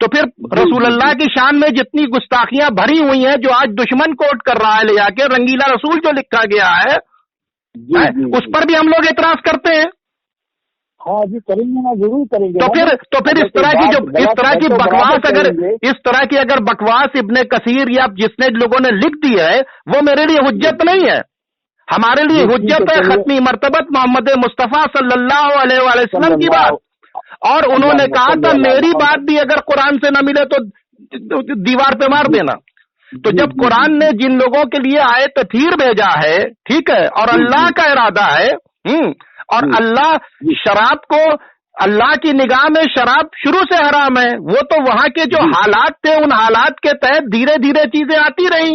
تو پھر رسول اللہ کی شان میں جتنی گستاخیاں بھری ہوئی ہیں جو آج دشمن کوٹ کر رہا ہے لے جا کے رنگیلا رسول جو لکھا گیا ہے اس پر بھی ہم لوگ اعتراض کرتے ہیں. ہاں جی کریں گے نا، ضرور کریں گے. تو پھر اس طرح کی بکواس اس طرح کی اگر بکواس ابن کثیر یا جس نے لوگوں نے لکھ دی ہے وہ میرے لیے حجت نہیں ہے. ہمارے لیے حجت ہے ختمی مرتبت محمد مصطفیٰ صلی اللہ علیہ وسلم کی بات. اور انہوں نے کہا تھا میری بات بھی اگر قرآن سے نہ ملے تو دیوار پہ مار دینا. تو جب قرآن نے جن لوگوں کے لیے آیت تطہیر بھیجا ہے، ٹھیک ہے، اور اللہ کا ارادہ ہے، اور اللہ شراب کو اللہ کی نگاہ میں شراب شروع سے حرام ہے، وہ تو وہاں کے جو حالات تھے ان حالات کے تحت دھیرے دھیرے چیزیں آتی رہی.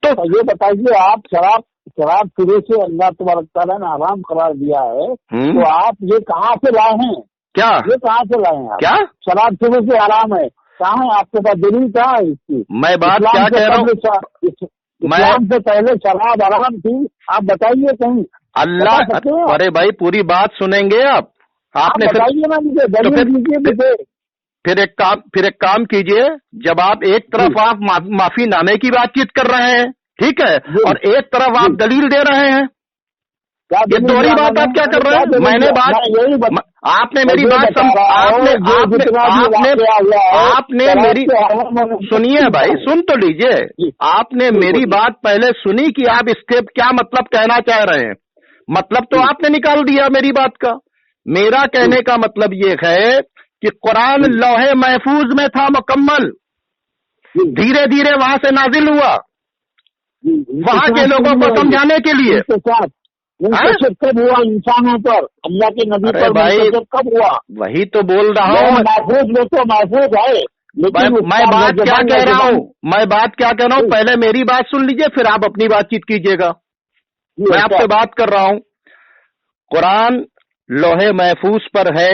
تو یہ بتائیے آپ شراب شروع سے اللہ تبارک تعالیٰ نے حرام قرار دیا ہے، تو آپ یہ کہاں سے لائے ہیں؟ کیا یہ کہاں سے لائے ہیں؟ کیا شراب شروع سے حرام ہے؟ کہاں ہے آپ کے پاس دلیل؟ کہاں ہے اس کی؟ میں بات کیا کہہ رہا ہوں، اسلام سے پہلے شراب حرام تھی، آپ بتائیے کہیں. اللہ ارے بھائی پوری بات سنیں گے آپ نے بتائیے نا مجھے دلیل دیجیے مجھے. پھر ایک کام کیجئے، جب آپ ایک طرف آپ معافی نامے کی بات چیت کر رہے ہیں، ٹھیک ہے، اور ایک طرف آپ دلیل دے رہے ہیں، یہ دوہری بات آپ کیا کر رہے ہیں؟ میں نے آپ نے میری بات آپ نے میری سنیے بھائی، سن تو لیجئے. آپ نے میری بات پہلے سنی کہ آپ اس کے کیا مطلب کہنا چاہ رہے ہیں. مطلب تو آپ نے نکال دیا میری بات کا. میرا کہنے کا مطلب یہ ہے کہ قرآن لوح محفوظ میں تھا مکمل، دھیرے دھیرے وہاں سے نازل ہوا وہاں کے لوگوں کو سمجھانے کے لیے. کب ہوا انسانوں پر، اللہ کے نبی پر بھائی کب ہوا؟ وہی تو بول رہا ہوں. محفوظ میں تو محفوظ ہے، میں بات کیا کہہ رہا ہوں پہلے میری بات سن لیجئے پھر آپ اپنی بات چیت کیجئے گا. میں آپ سے بات کر رہا ہوں، قرآن لوح محفوظ پر ہے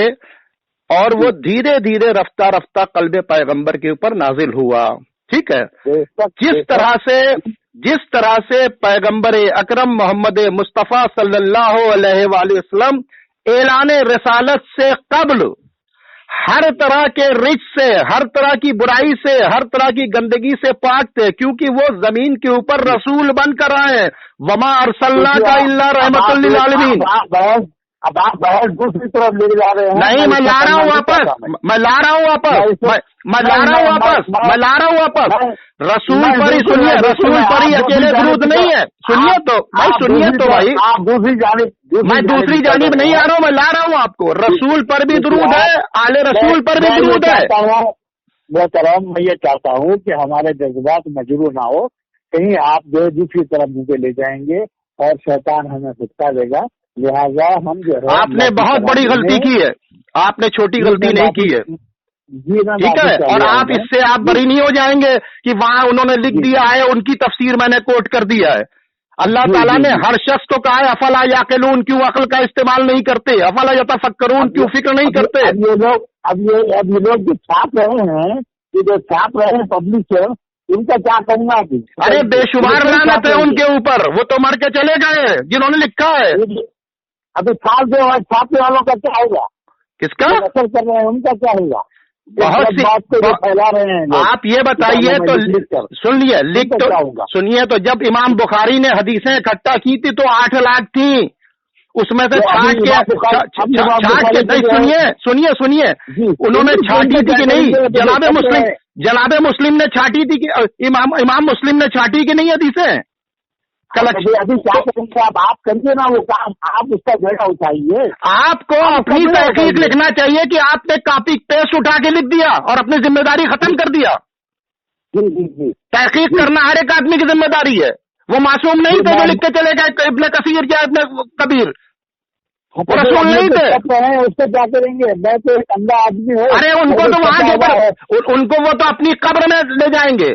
اور وہ دھیرے دھیرے رفتہ رفتہ قلب پیغمبر کے اوپر نازل ہوا، ٹھیک ہے. جس طرح سے پیغمبر اکرم محمد مصطفیٰ صلی اللہ علیہ وآلہ وسلم اعلان رسالت سے قبل ہر طرح کے رچ سے، ہر طرح کی برائی سے، ہر طرح کی گندگی سے پاک تھے، کیونکہ وہ زمین کے اوپر رسول بن کر آئے ہیں. وما ارسلناک الا رحمۃ للعالمین. اب آپ بحث دوسری طرف لے جا رہے ہیں. نہیں، میں لا رہا ہوں واپس. رسول پر ہی سنیے، رسول پر ہی اکیلے درود نہیں ہے. سنیے تو بھائی آپ دوسری جانب، میں دوسری جانب نہیں آ رہا ہوں، میں لا رہا ہوں آپ کو. رسول پر بھی درود ہے، آل رسول پر بھی درود ہے. محترم میں یہ چاہتا ہوں کہ ہمارے جذبات مجروح نہ ہو، کہیں آپ جو دوسری طرف مجھے لے جائیں گے اور شیطان ہمیں بھٹکا دے گا. لہذا ہم جو ہے آپ نے بہت بڑی غلطی کی ہے، آپ نے چھوٹی غلطی نہیں کی ہے، ٹھیک ہے. اور آپ اس سے آپ بری نہیں ہو جائیں گے کہ وہاں انہوں نے لکھ دیا ہے، ان کی تفسیر میں نے کوٹ کر دیا ہے. اللہ تعالیٰ نے ہر شخص کو کہا ہے افلا یعقلون، کیوں عقل کا استعمال نہیں کرتے؟ افلا یتفکرون، کیوں فکر نہیں کرتے؟ اب یہ لوگ جو چھاپ رہے ہیں پبلک سے، ان کا کیا کرنا ہے؟ ارے بے شمار لعنت ہے ان کے اوپر، وہ تو مر کے چلے گئے جنہوں نے لکھا ہے. ابھی چھاپنے والوں کا کیا ہوگا؟ کس کا اثر کر رہے ہیں ان کا کیا ہوگا؟ بہت سی پھیلا رہے ہیں. آپ یہ بتائیے تو سن لیے سنیے تو جب امام بخاری نے حدیثیں اکٹھا کی تھی تو 8 لاکھ تھیں، اس میں سے چھانٹ کے سنیے انہوں نے چھانٹی تھی کہ نہیں؟ جناب مسلم نے چھانٹی تھی کہ امام مسلم نے چھانٹی کی نہیں حدیثیں؟ ابھی کیا کریں گے آپ کریے نا وہ کام، آپ اس کا بیٹا اٹھائیے. آپ کو اپنی تحقیق لکھنا چاہیے کہ آپ نے کاپی پیسٹ اٹھا کے لکھ دیا اور اپنی ذمہ داری ختم کر دیا. تحقیق کرنا ہر ایک آدمی کی ذمہ داری ہے. وہ معصوم نہیں تھے جو لکھ کے چلے گئے ابن کثیر یا ابن کبیر، رسول نہیں تھے. اس سے کیا کریں گے؟ میں تو ایک اندھا آدمی ہوں. ارے ان کو تو وہاں کے اوپر ان کو وہ تو اپنی قبر میں لے جائیں گے،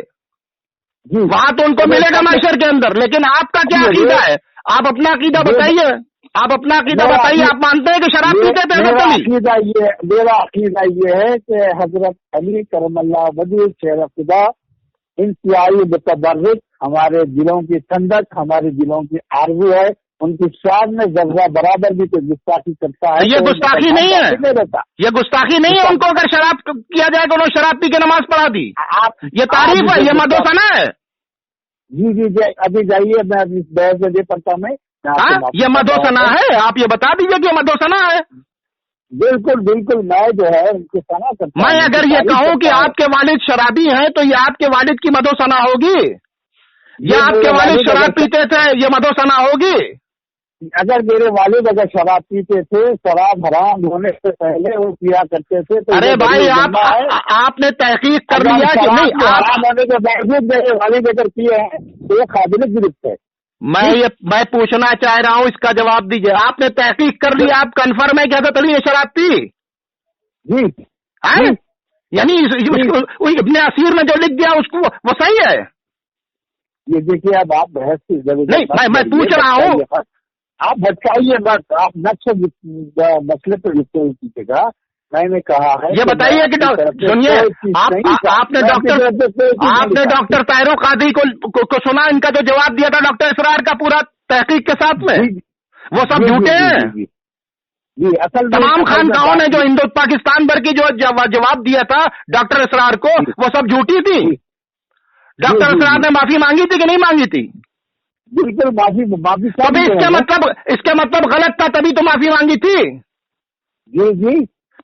وہاں تو ان کو ملے گا معاشر کے اندر. لیکن آپ کا کیا عقیدہ ہے؟ آپ اپنا عقیدہ بتائیے. آپ مانتے ہیں کہ شراب پیتے تھے؟ میرا عقیدہ یہ ہے کہ حضرت علی کرم اللہ وجہ شیر خدا انتہائی متبرک، ہمارے دلوں کی ٹھنڈک، ہمارے دلوں کی آرزو ہے ان کی شان میں ذرہ برابر بھی کوئی گستاخی کرتا ہے یہ گستاخی نہیں ہے، یہ گستاخی نہیں ہے ان کو اگر شراب کیا جائے کہ انہوں نے شراب پی کے نماز پڑھا دی، یہ تعریف ہے، یہ مدوسنا ہے۔ جی جی جی ابھی جائیے، میں ابھی بحث میں پڑھتا ہوں، یہ مدوسنا ہے، آپ یہ بتا دیجیے کہ یہ مدوسنا ہے۔ بالکل بالکل، میں جو ہے ان کی سنا کرتا ہوں۔ میں اگر یہ کہوں کہ آپ کے والد شرابی ہیں تو یہ آپ کے والد کی مدوسنا ہوگی، یا آپ کے والد شراب پیتے تھے یہ مدوسنا ہوگی؟ اگر میرے والد اگر شراب پیتے تھے، شراب حرام ہونے سے پہلے وہ پیا کرتے تھے تو ارے بھائی آپ نے تحقیق کر لیا کہ نہیں؟ حرام ہونے کے باوجود میرے والد اگر پیے ہیں تو یہ قابل گرفت ہے۔ میں پوچھنا چاہ رہا ہوں، اس کا جواب دیجیے۔ آپ نے تحقیق کر لی، آپ کنفرم ہے کہ حضرت علی نے شراب پی؟ جی یعنی ابن اسیر نے جو لکھ دیا اس کو وہ صحیح ہے؟ یہ دیکھیے اب آپ بحث کی ضرورت نہیں، میں پوچھ رہا ہوں، آپ بچائیے بس، آپ نقش مسئلے پہ لکھتے ہوئے کیجیے گا۔ میں نے کہا ہے یہ بتائیے کہ سنیے، آپ نے ڈاکٹر طاہر القادری کو سنا، ان کا جو جواب دیا تھا ڈاکٹر اسرار کا پورا تحقیق کے ساتھ میں، وہ سب جھوٹے ہیں؟ جی اصل تمام خانقاہوں نے جو ہندو پاکستان بھر کی جو جواب دیا تھا ڈاکٹر اسرار کو، وہ سب جھوٹی تھی۔ ڈاکٹر اسرار نے معافی مانگی تھی کہ نہیں مانگی تھی؟ بالکل معافی تبھی اس کے مطلب غلط تھا، تبھی تو معافی مانگی تھی۔ جی جی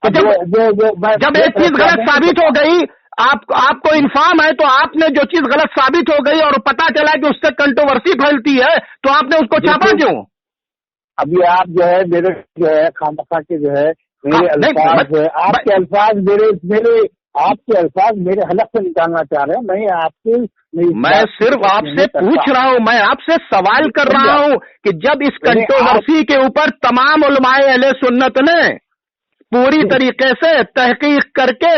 جب ایک چیز غلط ثابت ہو گئی، آپ کو انفارم ہے، تو آپ نے جو چیز غلط ثابت ہو گئی اور پتا چلا کہ اس سے کنٹروورسی پھیلتی ہے تو آپ نے اس کو چھاپا کیوں؟ ابھی آپ جو ہے میرے جو ہے خامخواہ کے جو ہے میرے الفاظ ہے، آپ کے الفاظ آپ کے الفاظ میرے حلق سے نکالنا چاہ رہے ہیں۔ میں صرف آپ سے پوچھ رہا ہوں، میں آپ سے سوال کر رہا ہوں کہ جب اس کنٹروورسی کے اوپر تمام علماء اہل سنت نے پوری طریقے سے تحقیق کر کے،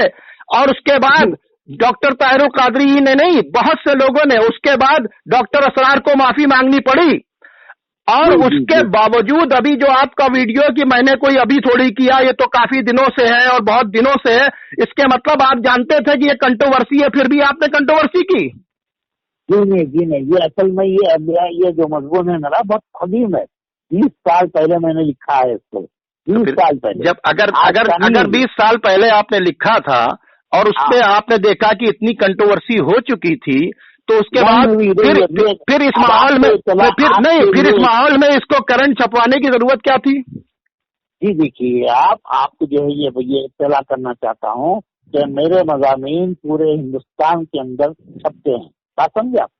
اور اس کے بعد ڈاکٹر طاہر القادری نے نہیں، بہت سے لوگوں نے اس کے بعد ڈاکٹر اسرار کو معافی مانگنی پڑی، اور اس کے باوجود ابھی جو آپ کا ویڈیو کی میں نے کوئی ابھی تھوڑی کیا، یہ تو کافی دنوں سے ہے اور بہت دنوں سے ہے، اس کے مطلب آپ جانتے تھے کہ یہ کنٹروورسی ہے، پھر بھی آپ نے کنٹروورسی کی؟ جی نہیں، یہ اصل میں یہ جو مضمون ہے میرا بہت قدیم ہے، 20 سال پہلے میں نے لکھا ہے اس کو، 20 سال پہلے۔ جب اگر 20 سال پہلے آپ نے لکھا تھا اور اس پہ آپ نے دیکھا کہ اتنی کنٹروورسی ہو چکی تھی، تو اس کے بعد پھر اس ماحول میں اس کو کرنٹ چھپوانے کی ضرورت کیا تھی؟ جی دیکھیے، آپ کو جو ہے یہ اطلاع کرنا چاہتا ہوں کہ میرے مضامین پورے ہندوستان کے اندر چھپتے ہیں، بات سمجھے آپ؟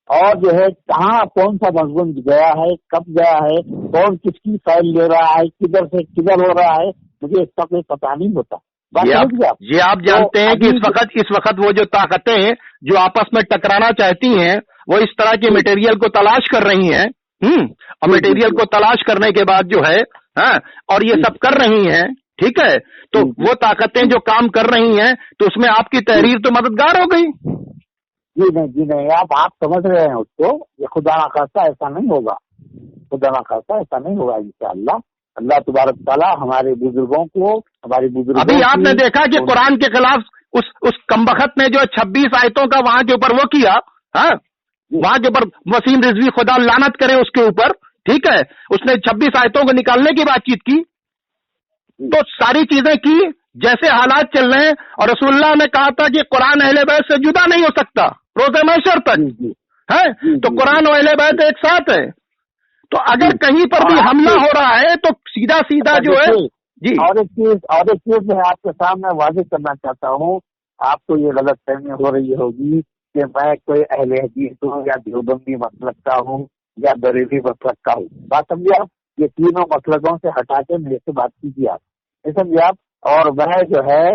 اور جو ہے کہاں کون سا مضمون گیا ہے، کب گیا ہے، کون کس کی فائل لے رہا ہے، کدھر سے کدھر ہو رہا ہے، مجھے اس کا کوئی پتہ نہیں ہوتا۔ یہ آپ جانتے ہیں کہ اس وقت وہ جو طاقتیں جو آپس میں ٹکرانا چاہتی ہیں وہ اس طرح کے مٹیریل کو تلاش کر رہی ہیں، اور مٹیریل کو تلاش کرنے کے بعد جو ہے اور یہ سب کر رہی ہیں، ٹھیک ہے؟ تو وہ طاقتیں جو کام کر رہی ہیں تو اس میں آپ کی تحریر تو مددگار ہو گئی۔ جی نہیں، آپ سمجھ رہے ہیں اس کو، یہ خدا نہ خواستہ ایسا نہیں ہوگا، خدا نہ خواستہ ایسا نہیں ہوگا انشاءاللہ۔ اللہ تبارک تعالیٰ ہمارے بزرگوں کو، ابھی آپ نے دیکھا کہ قرآن کے خلاف اس کمبخت نے جو 26 آیتوں کا وہاں کے اوپر وہ کیا، وہاں کے اوپر وسیم رضوی خدا لعنت کرے اس کے اوپر، ٹھیک ہے، اس نے 26 آیتوں کو نکالنے کی بات چیت کی، تو ساری چیزیں کی جیسے حالات چل رہے ہیں، اور رسول اللہ نے کہا تھا کہ قرآن اہل بیت سے جدا نہیں ہو سکتا روز محشر تک ہے، تو قرآن و اہل بیت ایک ساتھ ہے، تو اگر کہیں پر بھی حملہ ہو رہا ہے تو سیدھا جو ہے جی۔ اور ایک چیز میں آپ کے سامنے واضح کرنا چاہتا ہوں، آپ کو یہ غلط فہمی ہو رہی ہوگی کہ میں کوئی اہل حدیث ہوں یا دیوبندی مسلک کا ہوں یا بریلوی مسلک کا ہوں، بات سمجھے آپ؟ یہ تینوں مسلکوں سے ہٹا کے میرے سے بات کیجیے آپ، سمجھے آپ؟ اور میں جو ہے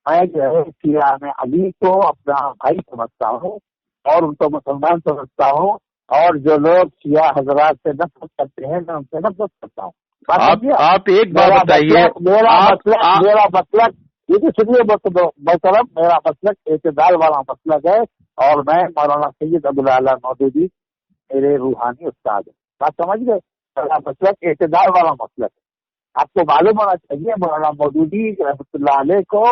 شیعہ میں علی کو اپنا بھائی سمجھتا ہوں اور ان کو مسلمان سمجھتا ہوں، اور جو لوگ شیعہ حضرات سے نفرت کرتے ہیں میں ان سے نفرت کرتا ہوں۔ آپ ایک بات بتائیے، میرا مسلک یہ تو سنیے محترم، میرا مسلک اعتدال والا مسلک ہے، اور میں مولانا سید ابوالعلا مودودی میرے روحانی استاد ہیں، بات سمجھ گئے؟ میرا مسلک اعتدال والا مسلک ہے۔ آپ کو معلوم ہونا چاہیے مولانا مودودی رحمۃ اللہ علیہ کو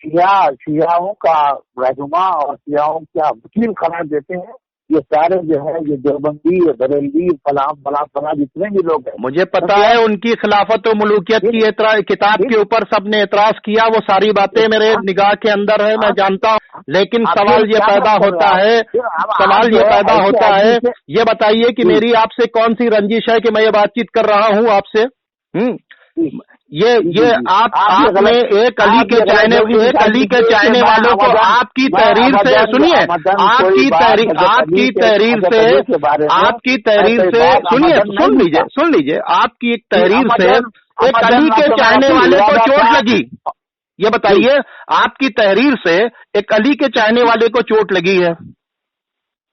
شیعوں کا رہنما اور شیعوں کا وکیل قرار دیتے ہیں، یہ سارے جو ہے یہ دیوبندی بریلوی فلاں جتنے بھی لوگ ہیں، مجھے پتا ہے ان کی خلافت و ملوکیت کی کتاب کے اوپر سب نے اعتراض کیا، وہ ساری باتیں میرے نگاہ کے اندر ہے، میں جانتا ہوں، لیکن سوال یہ پیدا ہوتا ہے یہ بتائیے کہ میری آپ سے کون سی رنجش ہے کہ میں یہ بات چیت کر رہا ہوں آپ سے؟ یہ آپ نے ایک علی کے چاہنے والوں کو آپ کی تحریر سے سنیے، آپ کی تحریر سے سن لیجیے آپ کی ایک تحریر سے ایک علی کے چاہنے والے کو چوٹ لگی، یہ بتائیے آپ کی تحریر سے ایک علی کے چاہنے والے کو چوٹ لگی ہے،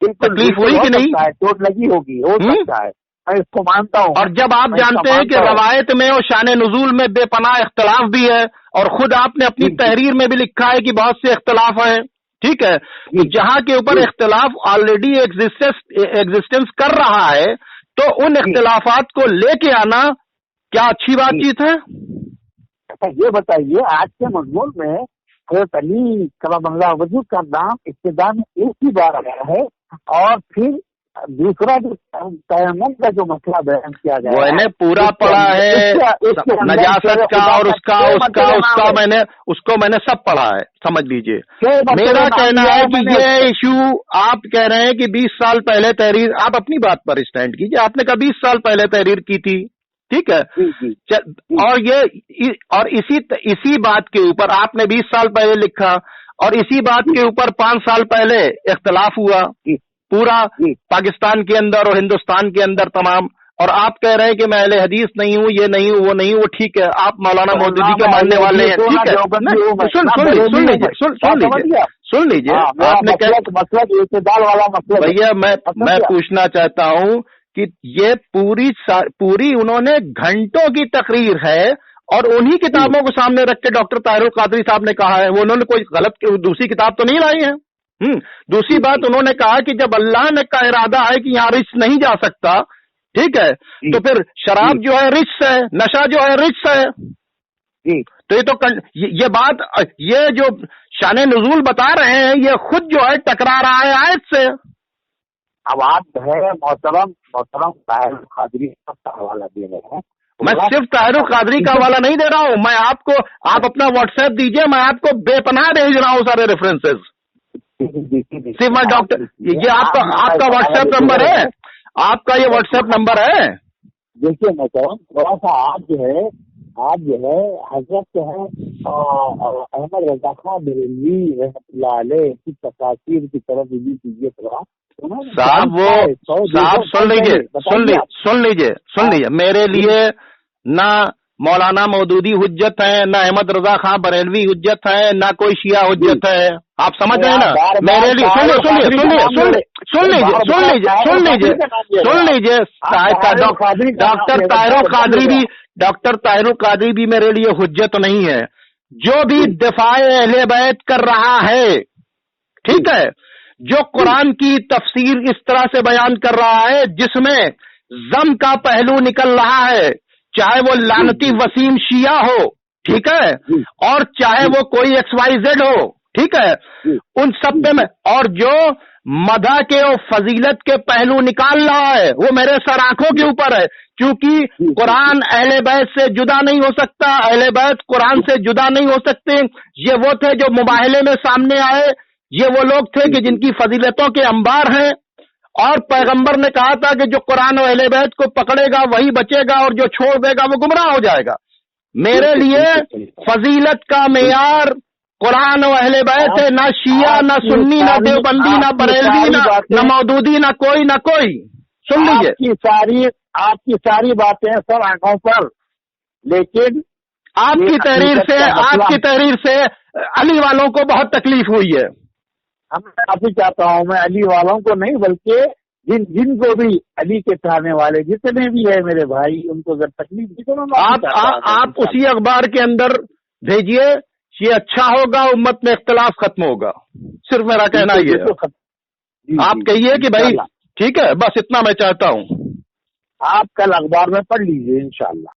تکلیف ہوئی کہ نہیں؟ چوٹ لگی ہوگی، ہو سکتا ہے، میں اس کو مانتا ہوں۔ اور جب آپ جانتے ہیں کہ روایت میں اور شان نزول میں بے پناہ اختلاف بھی ہے، اور خود آپ نے اپنی تحریر میں بھی لکھا ہے کہ بہت سے اختلاف ہیں، ٹھیک ہے، تو جہاں کے اوپر اختلاف آلریڈی ایگزسٹنس کر رہا ہے تو ان اختلافات کو لے کے آنا کیا اچھی بات چیت ہے؟ یہ بتائیے آج کے مضمون میں حضرت علی کرم اللہ وجہ کا نام ابتدا میں ایک ہی بار آیا ہے، اور پھر دوسرا جو تیمم کا جو مسئلہ بیان کیا گیا وہ نے پورا پڑھا ہے، نجاست کا اور اس کو میں نے سب پڑھا ہے، سمجھ لیجئے۔ میرا کہنا ہے کہ یہ ایشو آپ کہہ رہے ہیں کہ 20 سال پہلے تحریر، آپ اپنی بات پر اسٹینڈ کیجئے، آپ نے کہا 20 سال پہلے تحریر کی تھی، ٹھیک ہے، اور اسی بات کے اوپر آپ نے 20 سال پہلے لکھا، اور اسی بات کے اوپر 5 سال پہلے اختلاف ہوا پورا پاکستان کے اندر اور ہندوستان کے اندر تمام، اور آپ کہہ رہے ہیں کہ میں اہل حدیث نہیں ہوں، یہ نہیں ہوں، وہ نہیں ہوں، وہ ٹھیک ہے، آپ مولانا مودودی کے ماننے والے ہیں، ٹھیک ہے، سن لیجیے آپ نے بھیا میں پوچھنا چاہتا ہوں کہ یہ پوری انہوں نے گھنٹوں کی تقریر ہے، اور انہی کتابوں کو سامنے رکھ کے ڈاکٹر طاہر القادری صاحب نے کہا ہے، وہ انہوں نے کوئی غلط دوسری کتاب تو نہیں لائی ہے۔ دوسری بات انہوں نے کہا کہ جب اللہ نے کا ارادہ ہے کہ یہاں رچ نہیں جا سکتا، ٹھیک ہے، تو پھر شراب جو ہے رچ ہے، نشہ جو ہے رچ ہے، تو یہ بات، یہ جو شان نزول بتا رہے ہیں یہ خود جو ہے ٹکرا رہا ہے آیت سے۔ اب آپ ہے محترم طاہر القادری کا حوالہ دے رہے ہیں، میں صرف طاہر القادری کا حوالہ نہیں دے رہا ہوں، میں آپ اپنا واٹس ایپ دیجئے، میں آپ کو بے پناہ بھیج رہا ہوں سارے ریفرنسز، صرف میں ڈاکٹر، یہ آپ کا واٹس ایپ نمبر ہے، آپ کا یہ واٹس ایپ نمبر ہے؟ دیکھیے محترم، تھوڑا سا آپ جو ہے حضرت جو ہے احمد رضا خان بریلوی رحمۃ اللہ علیہ کی تفاسیر کی طرف رجوع کیجیے تھوڑا صاحب سن لیجیے میرے لیے نہ مولانا مودودی حجت ہے، نہ احمد رضا خان بریلوی حجت ہے، نہ کوئی شیعہ حجت ہے، آپ سمجھ رہے ہیں نا؟ میرے لیے سن لیجیے ڈاکٹر طاہر القادری بھی میرے لیے حجت نہیں ہے، جو بھی دفاع اہل بیت کر رہا ہے، ٹھیک ہے، جو قرآن کی تفسیر اس طرح سے بیان کر رہا ہے جس میں ضم کا پہلو نکل رہا ہے، چاہے وہ لعنتی وسیم شیعہ ہو، ٹھیک ہے، اور چاہے وہ کوئی ایکس وائی زیڈ ہو، ٹھیک ہے، ان سب میں، اور جو مدح کے اور فضیلت کے پہلو نکال رہا ہے وہ میرے سر آنکھوں کے اوپر ہے، کیونکہ قرآن اہل بیت سے جدا نہیں ہو سکتا، اہل بیت قرآن سے جدا نہیں ہو سکتے۔ یہ وہ تھے جو مباہلے میں سامنے آئے، یہ وہ لوگ تھے کہ جن کی فضیلتوں کے انبار ہیں، اور پیغمبر نے کہا تھا کہ جو قرآن و اہل بیت کو پکڑے گا وہی بچے گا، اور جو چھوڑ دے گا وہ گمراہ ہو جائے گا۔ میرے لیے فضیلت کا معیار قرآن و اہل بیت ہے، نہ شیعہ، نہ سنی، نہ دیوبندی، نہ بریلوی، نہ مودودی، نہ کوئی۔ سن لیجیے آپ کی ساری باتیں سر آنکھوں پر، لیکن آپ کی تحریر سے علی والوں کو بہت تکلیف ہوئی ہے۔ میں معافی چاہتا ہوں، میں علی والوں کو نہیں بلکہ جن کو بھی علی کے چاہنے والے جتنے بھی ہیں میرے بھائی، ان کو اگر تکلیف دی تو آپ اسی اخبار کے اندر بھیجیے، یہ اچھا ہوگا، امت میں اختلاف ختم ہوگا، صرف میرا کہنا یہ ہے۔ آپ کہیے کہ بھائی ٹھیک ہے، بس اتنا میں چاہتا ہوں۔ آپ کل اخبار میں پڑھ لیجئے انشاءاللہ۔